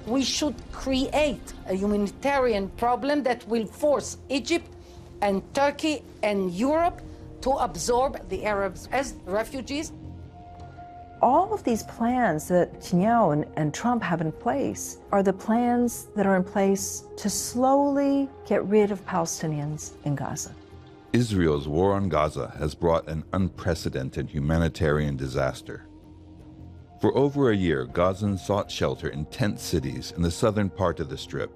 We should create a humanitarian problem that will force Egypt and Turkey and Europe to absorb the Arabs as refugees. All of these plans that Netanyahu and Trump have in place are the plans that are in place to slowly get rid of Palestinians in Gaza. Israel's war on Gaza has brought an unprecedented humanitarian disaster. For over a year, Gazans sought shelter in tent cities in the southern part of the Strip,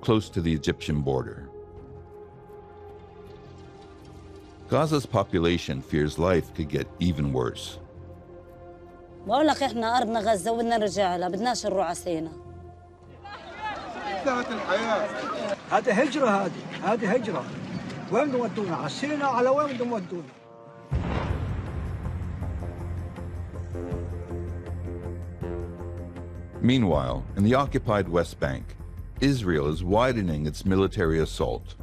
close to the Egyptian border. Gaza's population fears life could get even worse. بقول لك احنا ارضنا غزه وبدنا نرجع لها بدناش نروح على سينا. انتهت الحياه. هذه هجره هذه هجره. وين بدهم يودونا؟ على سينا على وين بدهم يودونا؟ Meanwhile, in the occupied West Bank, Israel is widening its military assault.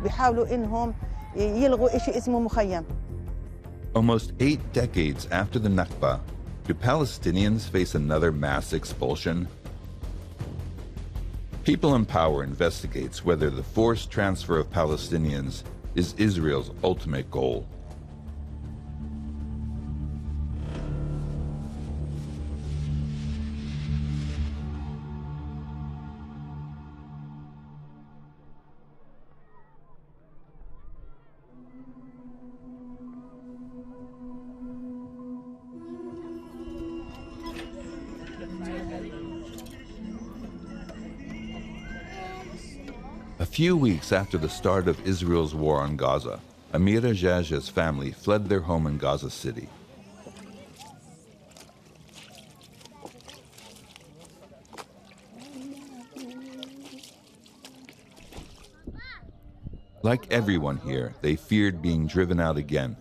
بيحاولوا انهم يلغوا شيء اسمه مخيم. Almost 8 decades after the Nakba, do Palestinians face another mass expulsion? People in Power investigates whether the forced transfer of Palestinians is Israel's ultimate goal. A few weeks after the start of Israel's war on Gaza, Amira Jaja's family fled their home in Gaza City. Like everyone here, they feared being driven out again,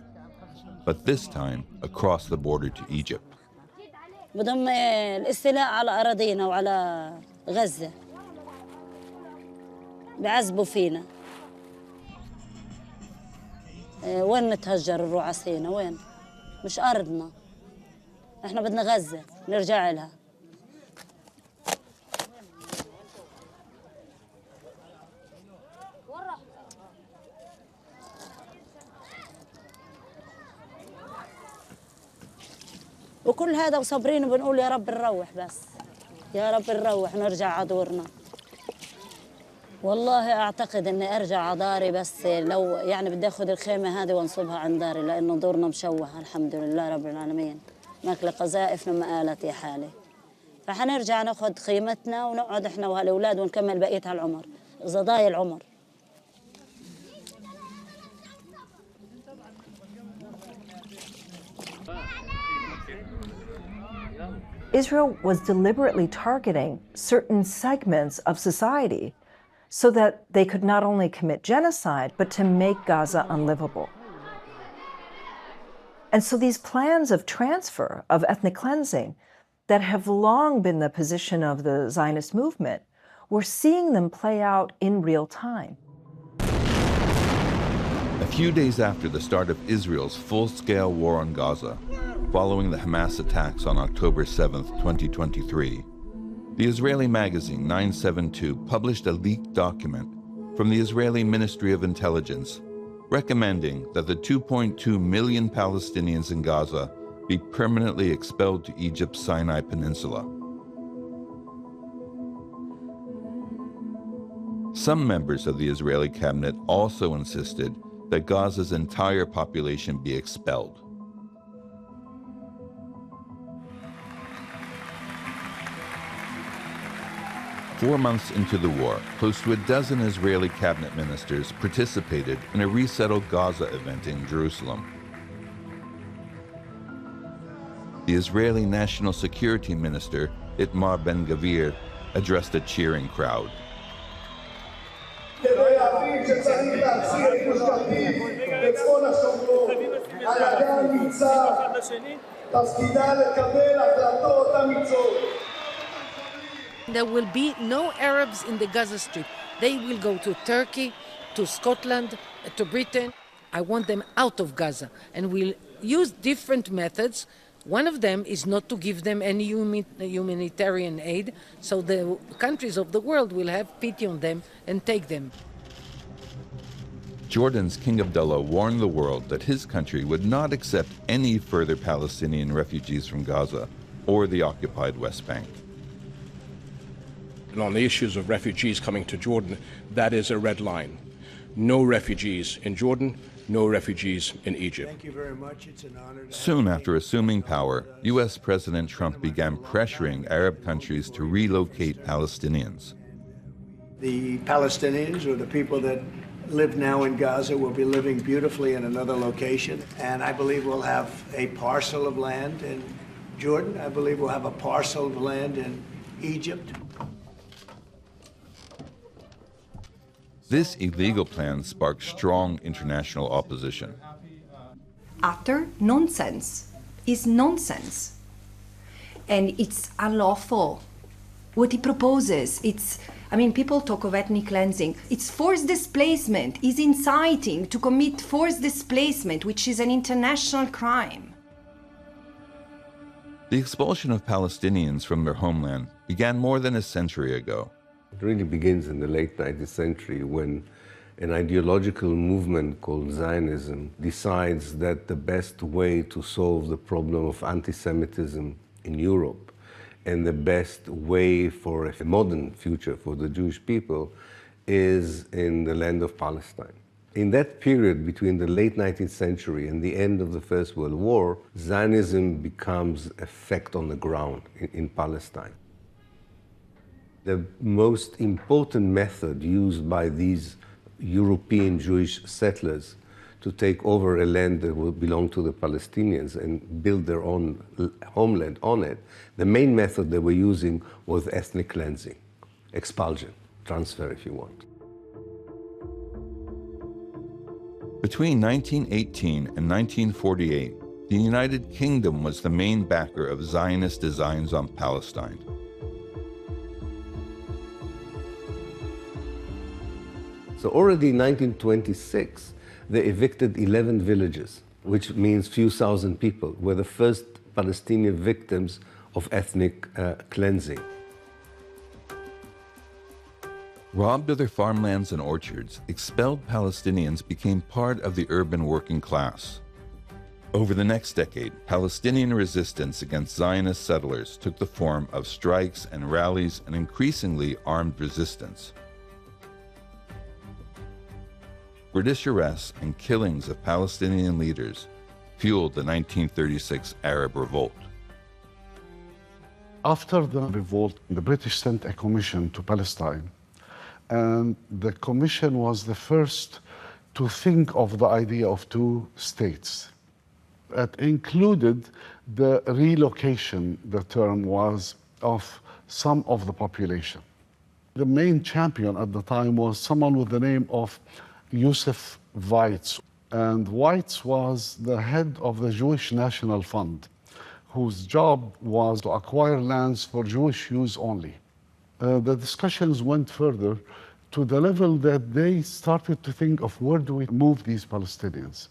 but this time across the border to Egypt. بدهم الاستيلاء على أراضينا وعلى غزة. بعذبوا فينا. وين نتهجر نروح على سينا وين؟ مش أرضنا. احنا بدنا غزة نرجع لها. وكل هذا وصابرين وبنقول يا رب نروح بس. يا رب نروح نرجع على دورنا. والله أعتقد إني أرجع على داري بس لو يعني بدي أخذ الخيمة هذه وأنصبها عند داري لأنه دورنا مشوه الحمد لله رب العالمين. ماكل قذائفنا ما قالت يا حالي. فحنرجع ناخذ خيمتنا ونقعد إحنا وهالأولاد ونكمل بقية هالعمر. زضايا العمر. Israel was deliberately targeting certain segments of society so that they could not only commit genocide, but to make Gaza unlivable. And so these plans of transfer, of ethnic cleansing, that have long been the position of the Zionist movement, we're seeing them play out in real time. A few days after the start of Israel's full-scale war on Gaza, following the Hamas attacks on October 7, 2023, the Israeli magazine 972 published a leaked document from the Israeli Ministry of Intelligence recommending that the 2.2 million Palestinians in Gaza be permanently expelled to Egypt's Sinai Peninsula. Some members of the Israeli cabinet also insisted that Gaza's entire population be expelled. Four months into the war, close to a dozen Israeli cabinet ministers participated in a Resettle Gaza event in Jerusalem. The Israeli National Security Minister, Itamar Ben-Gvir, addressed a cheering crowd. There will be no Arabs in the Gaza Strip. They will go to Turkey, to Scotland, to Britain. I want them out of Gaza, and we'll use different methods One of them is not to give them any humanitarian aid, so the countries of the world will have pity on them and take them. Jordan's King Abdullah warned the world that his country would not accept any further Palestinian refugees from Gaza or the occupied West Bank. And on the issues of refugees coming to Jordan, that is a red line. No refugees in Jordan, no refugees in Egypt. Thank you very much. It's an honor. Soon after assuming power, U.S. President Trump began pressuring Arab countries to relocate Palestinians. The Palestinians, or the people that live now in Gaza, will be living beautifully in another location. And I believe we'll have a parcel of land in Jordan. I believe we'll have a parcel of land in Egypt. This illegal plan sparked strong international opposition. Utter nonsense is nonsense. And it's unlawful. What he proposes, people talk of ethnic cleansing. It's forced displacement, is inciting to commit forced displacement, which is an international crime. The expulsion of Palestinians from their homeland began more than a century ago. It really begins in the late 19th century when an ideological movement called Zionism decides that the best way to solve the problem of anti-Semitism in Europe and the best way for a modern future for the Jewish people is in the land of Palestine. In that period between the late 19th century and the end of the First World War, Zionism becomes a fact on the ground in Palestine. The most important method used by these European Jewish settlers to take over a land that will belong to the Palestinians and build their own homeland on it, the main method they were using was ethnic cleansing, expulsion, transfer if you want. Between 1918 and 1948, the United Kingdom was the main backer of Zionist designs on Palestine. So already in 1926, they evicted 11 villages, which means few thousand people, were the first Palestinian victims of ethnic cleansing. Robbed of their farmlands and orchards, expelled Palestinians became part of the urban working class. Over the next decade, Palestinian resistance against Zionist settlers took the form of strikes and rallies and increasingly armed resistance. British arrests and killings of Palestinian leaders fueled the 1936 Arab Revolt. After the revolt, the British sent a commission to Palestine, and the commission was the first to think of the idea of two states. It included the relocation, the term was, of some of the population. The main champion at the time was someone with the name of Yusuf Weitz, and Weitz was the head of the Jewish National Fund, whose job was to acquire lands for Jewish use only. The discussions went further to the level that they started to think of where do we move these Palestinians.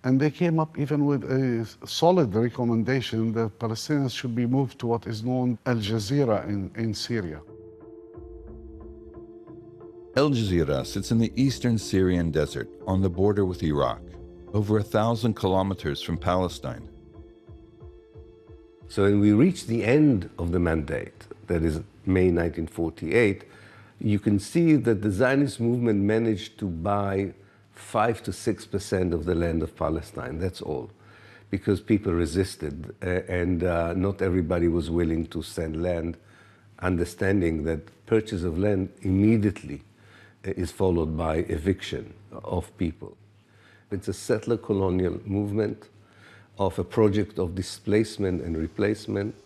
And they came up even with a solid recommendation that Palestinians should be moved to what is known as Jazeera in Syria. Al Jazeera sits in the eastern Syrian desert on the border with Iraq, over 1,000 kilometers from Palestine. So when we reach the end of the mandate, that is May 1948, you can see that the Zionist movement managed to buy 5 to 6% of the land of Palestine, that's all, because people resisted and not everybody was willing to send land, understanding that purchase of land immediately is followed by eviction of people. It's a settler colonial movement of a project of displacement and replacement.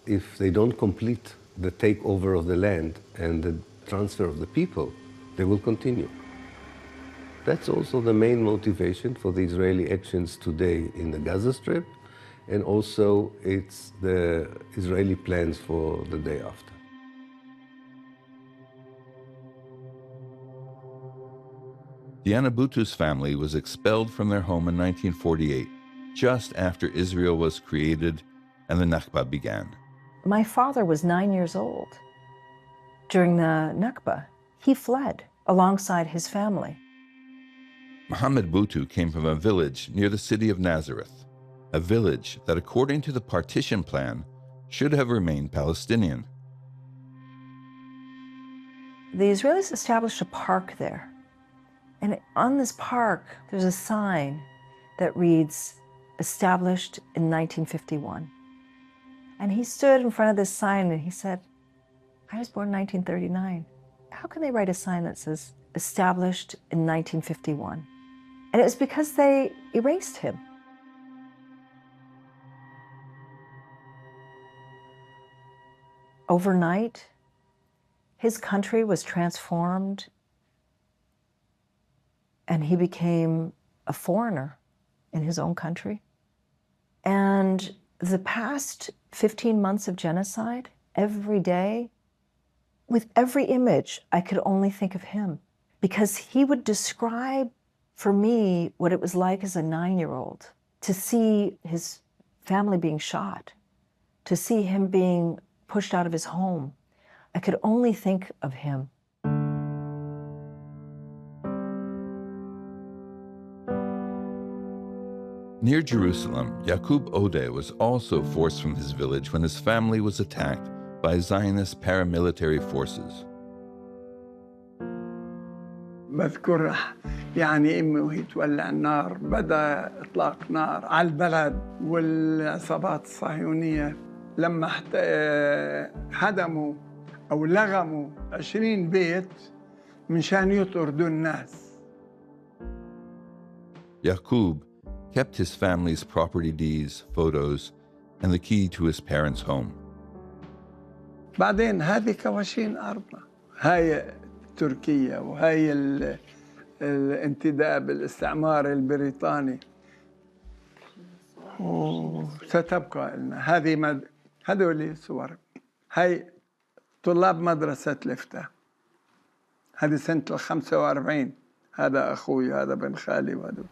If they don't complete the takeover of the land and the transfer of the people, they will continue. That's also the main motivation for the Israeli actions today in the Gaza Strip, and also it's the Israeli plans for the day after. The Anabutus family was expelled from their home in 1948 just after Israel was created and the Nakba began. My father was 9 years old. During the Nakba, he fled alongside his family. Mohammed Boutou came from a village near the city of Nazareth, a village that, according to the partition plan, should have remained Palestinian. The Israelis established a park there. And on this park, there's a sign that reads, established in 1951. And he stood in front of this sign and he said, I was born in 1939. How can they write a sign that says established in 1951? And it was because they erased him. Overnight, his country was transformed and he became a foreigner in his own country. And the past 15 months of genocide, every day, with every image, I could only think of him because he would describe for me what it was like as a 9-year-old to see his family being shot, to see him being pushed out of his home. I could only think of him. Near Jerusalem, Yaqub Ode was also forced from his village when his family was attacked by Zionist paramilitary forces. بذكر يعني امي وهي تولع النار بدا اطلاق نار على البلد والعصابات الصهيونيه لما هدموا او لغموا 20 بيت مشان يطردوا الناس. Yaqub kept his family's property deeds, photos, and the key to his parents' home. بعدين هذه كواشين أرضنا، هاي تركيا وهاي الانتداب الاستعمار البريطاني وستبقى لنا. هذه هذول صور، هاي طلاب مدرسة لفتة، هذه سنة 45، هذا أخوي هذا بن خالي وهذا.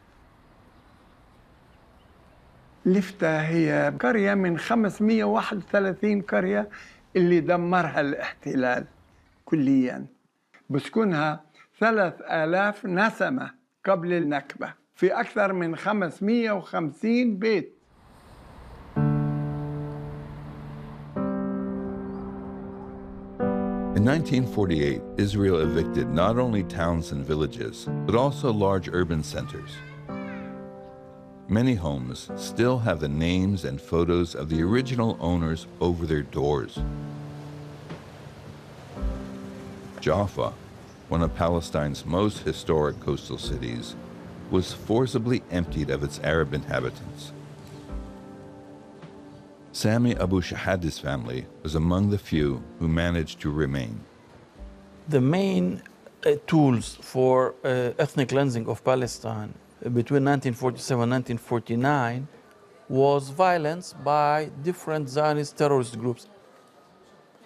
لفتة هي قرية من 531 قرية اللي دمرها الاحتلال كلياً. بسكنها 3000 نسمة قبل النكبة في أكثر من 550 بيت. In 1948, Israel evicted not only towns and villages, but also large urban centers. Many homes still have the names and photos of the original owners over their doors. Jaffa, one of Palestine's most historic coastal cities, was forcibly emptied of its Arab inhabitants. Sami Abu Shahadi's family was among the few who managed to remain. The main tools for ethnic cleansing of Palestine between 1947 and 1949 was violence by different Zionist terrorist groups.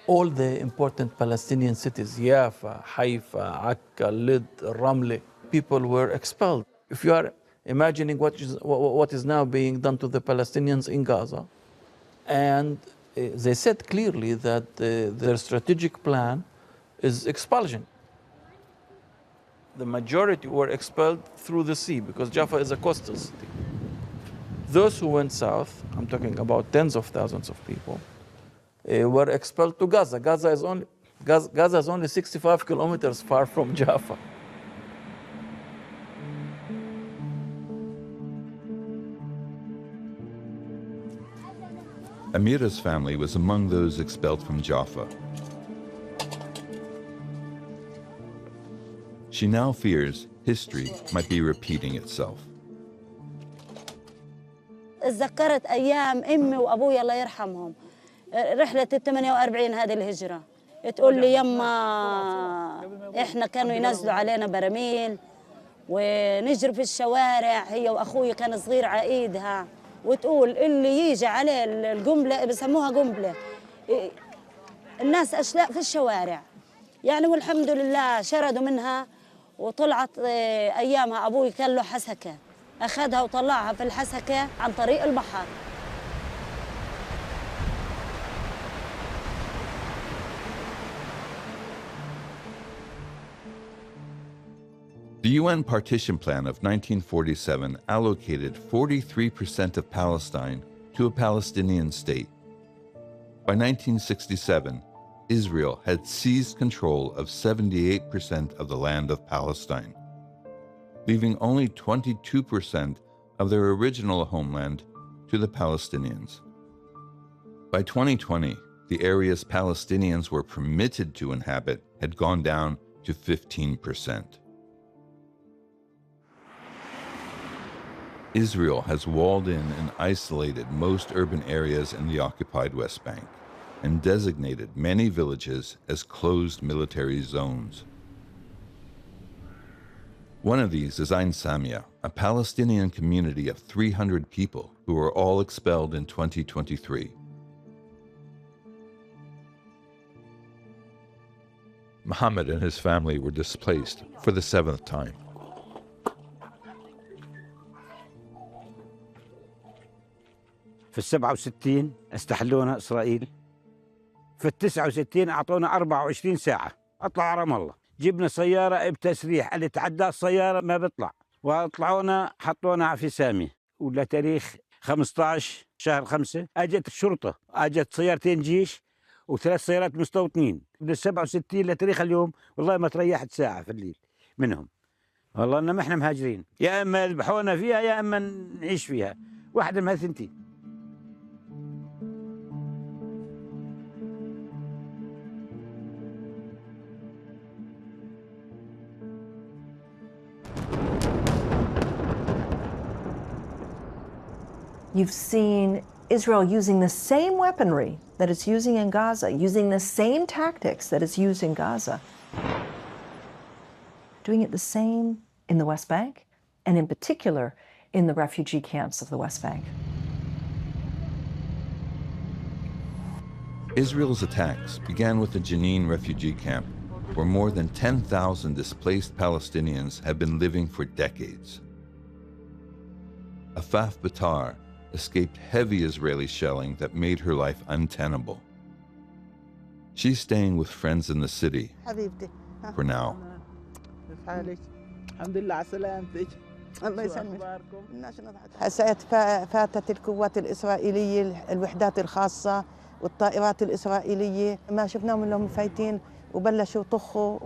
All the important Palestinian cities, Jaffa, Haifa, Akka, Lid, Ramle, people were expelled. If you are imagining what is now being done to the Palestinians in Gaza, and they said clearly that their strategic plan is expulsion. The majority were expelled through the sea because Jaffa is a coastal city. Those who went south, I'm talking about tens of thousands of people, were expelled to Gaza. Gaza is only 65 kilometers far from Jaffa. Amira's family was among those expelled from Jaffa. She now fears history might be repeating itself. تذكرت أيام أمي وأبوي الله يرحمهم، رحلة 48 هذه الهجرة، تقول لي يما إحنا كانوا ينزلوا علينا براميل ونجري في الشوارع، هي وأخوي كان صغير على إيدها، وتقول اللي يجي عليه القنبلة بسموها قنبلة، الناس أشلاء في الشوارع يعني. والحمد لله شردوا منها وطلعت أيامها. أبوي كان له حسكة أخذها وطلعها في الحسكة عن طريق البحر. The UN partition plan of 1947 allocated 43% of Palestine to a Palestinian state. By 1967, Israel had seized control of 78% of the land of Palestine, leaving only 22% of their original homeland to the Palestinians. By 2020, the areas Palestinians were permitted to inhabit had gone down to 15%. Israel has walled in and isolated most urban areas in the occupied West Bank and designated many villages as closed military zones. One of these is Ain Samia, a Palestinian community of 300 people who were all expelled in 2023. Muhammad and his family were displaced for the 7th time. في 67 استحلونا إسرائيل. في 69 أعطونا 24 ساعة أطلع على رام الله. جبنا سيارة بتسريح، اللي تعدى السيارة ما بيطلع، وطلعونا حطونا في سامي. ولا تاريخ 15 شهر 5 أجت الشرطة، أجت سيارتين جيش وثلاث سيارات مستوطنين. من 67 لتاريخ اليوم والله ما تريحت ساعة في الليل منهم. والله إنما إحنا مهاجرين، يا إما يذبحونا فيها يا إما نعيش فيها، واحدة من هالثنتين. You've seen Israel using the same weaponry that it's using in Gaza, using the same tactics that it's used in Gaza, doing it the same in the West Bank, and in particular in the refugee camps of the West Bank. Israel's attacks began with the Jenin refugee camp, where more than 10,000 displaced Palestinians have been living for decades. Afaf Batar escaped heavy Israeli shelling that made her life untenable. She's staying with friends in the city for now. الله يسلمك. هسه فاتت القوات الإسرائيلية الوحدات الخاصة والطائرات الإسرائيلية، ما شفناهم إلا هم فايتين وبلشوا يطخوا،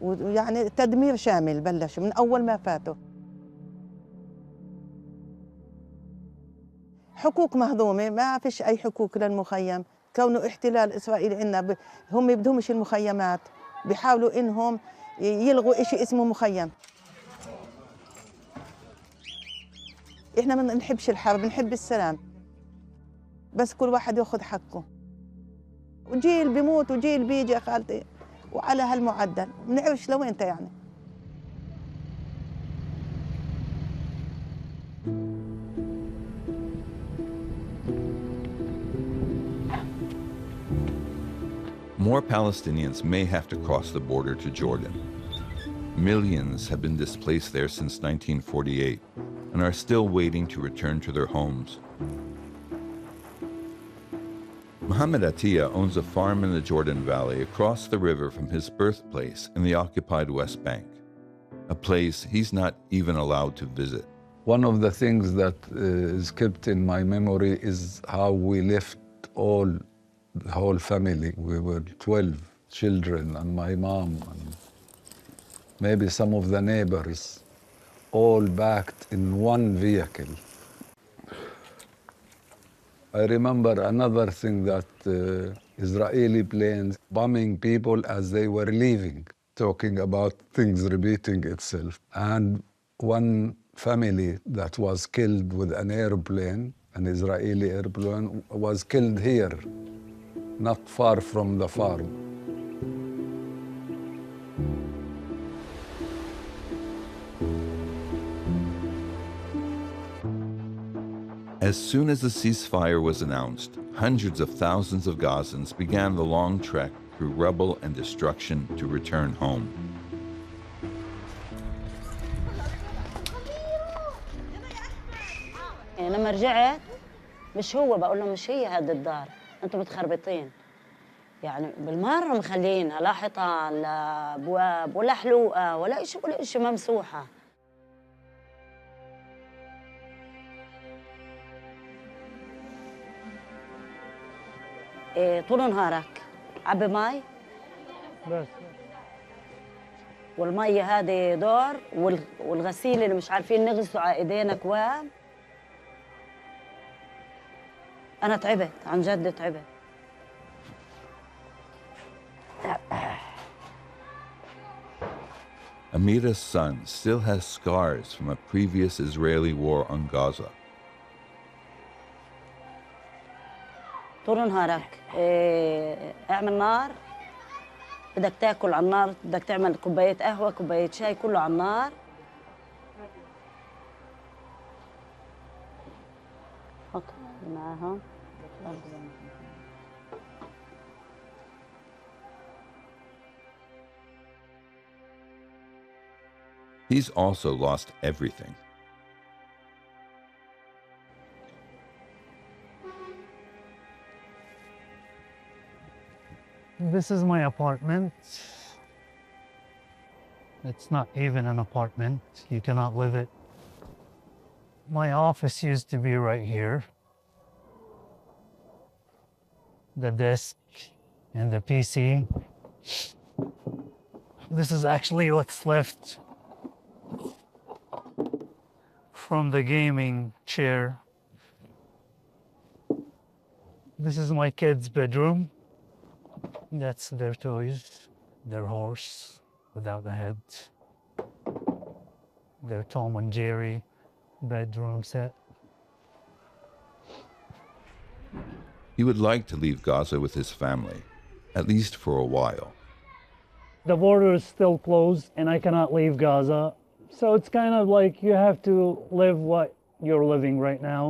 ويعني تدمير شامل بلشوا من أول ما فاتوا. حقوق مهضومة، ما فيش أي حقوق للمخيم، كونه احتلال إسرائيلي عنا. هم بدهمش المخيمات، بيحاولوا إنهم يلغوا إشي اسمه مخيم. إحنا ما نحبش الحرب، نحب السلام، بس كل واحد ياخذ حقه. وجيل بيموت وجيل بيجي يا خالتي، وعلى هالمعدل ما نعرفش لوين يعني. More Palestinians may have to cross the border to Jordan. Millions have been displaced there since 1948 and are still waiting to return to their homes. Mohammed Atiyah owns a farm in the Jordan Valley across the river from his birthplace in the occupied West Bank, a place he's not even allowed to visit. One of the things that is kept in my memory is how we left the whole family. We were 12 children and my mom and maybe some of the neighbors, all packed in one vehicle. I remember another thing that Israeli planes bombing people as they were leaving, talking about things repeating itself. And one family that was killed with an airplane, an Israeli airplane, was killed here, not far from the farm. As soon as the ceasefire was announced, hundreds of thousands of Gazans began the long trek through rubble and destruction to return home. لما رجعت مش هو، بقول لهم مش هي هذه الدار، انتم متخربطين. يعني بالمره مخلينها لا حيطان لا ابواب ولا حلوقه ولا شيء ممسوحه. طول نهارك عبي مي بس، والمية هذه دور، والغسيل اللي مش عارفين نغسله على ايدينا كوام. أنا تعبت، عن جد تعبت. Amira's son still has scars from a previous Israeli war on Gaza. طول نهارك اعمل نار، بدك تاكل على النار، بدك تعمل كوباية قهوة كوباية شاي كله على النار. حط معاها. He's also lost everything. this is my apartment. It's not even an apartment. You cannot live it. My office used to be right here. The desk and the PC. This is actually what's left from the gaming chair. This is my kids' bedroom. That's their toys, their horse without a head, their Tom and Jerry bedroom set. He would like to leave Gaza with his family, at least for a while. The border is still closed and I cannot leave Gaza. So it's kind of like you have to live what you're living right now.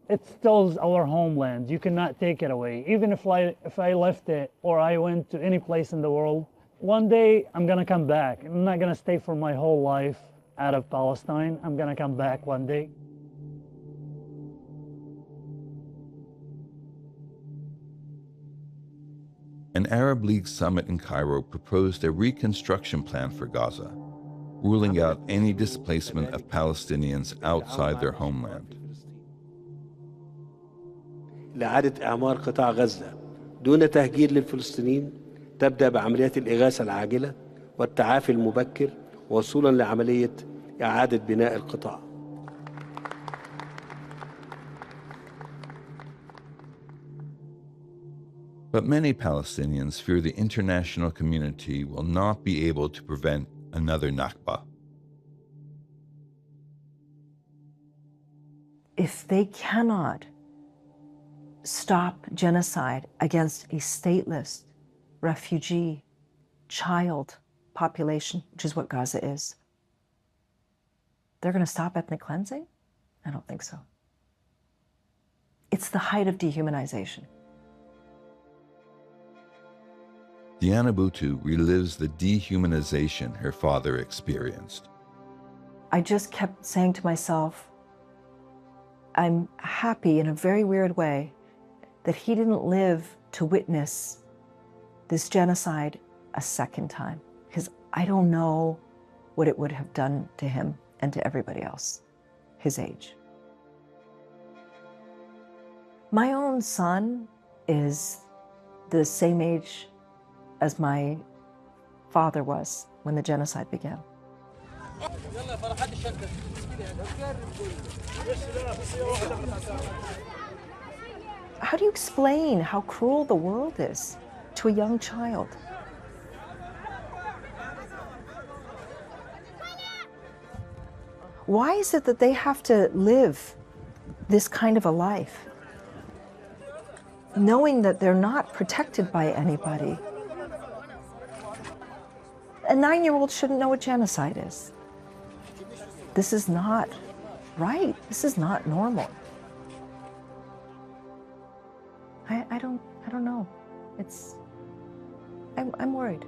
It's still our homeland. You cannot take it away. Even if I left it or I went to any place in the world, one day I'm gonna come back. I'm not gonna stay for my whole life out of Palestine. I'm gonna come back one day. An Arab League summit in Cairo proposed a reconstruction plan for Gaza, ruling out any displacement of Palestinians outside their homeland. لإعادة إعمار قطاع غزة دون تهجير للفلسطينيين تبدأ بعمليات الإغاثة العاجلة والتعافي المبكر وصولا لعملية إعادة بناء القطاع. But many Palestinians fear the international community will not be able to prevent another Nakba. If they cannot stop genocide against a stateless refugee child population, which is what Gaza is, they're going to stop ethnic cleansing? I don't think so. It's the height of dehumanization. Diana Butu relives the dehumanization her father experienced. I just kept saying to myself, I'm happy in a very weird way that he didn't live to witness this genocide a second time, because I don't know what it would have done to him and to everybody else his age. My own son is the same age as my father was when the genocide began. How do you explain how cruel the world is to a young child? Why is it that they have to live this kind of a life, knowing that they're not protected by anybody? A 9-year-old shouldn't know what genocide is. This is not right. This is not normal. I don't know. I'm worried.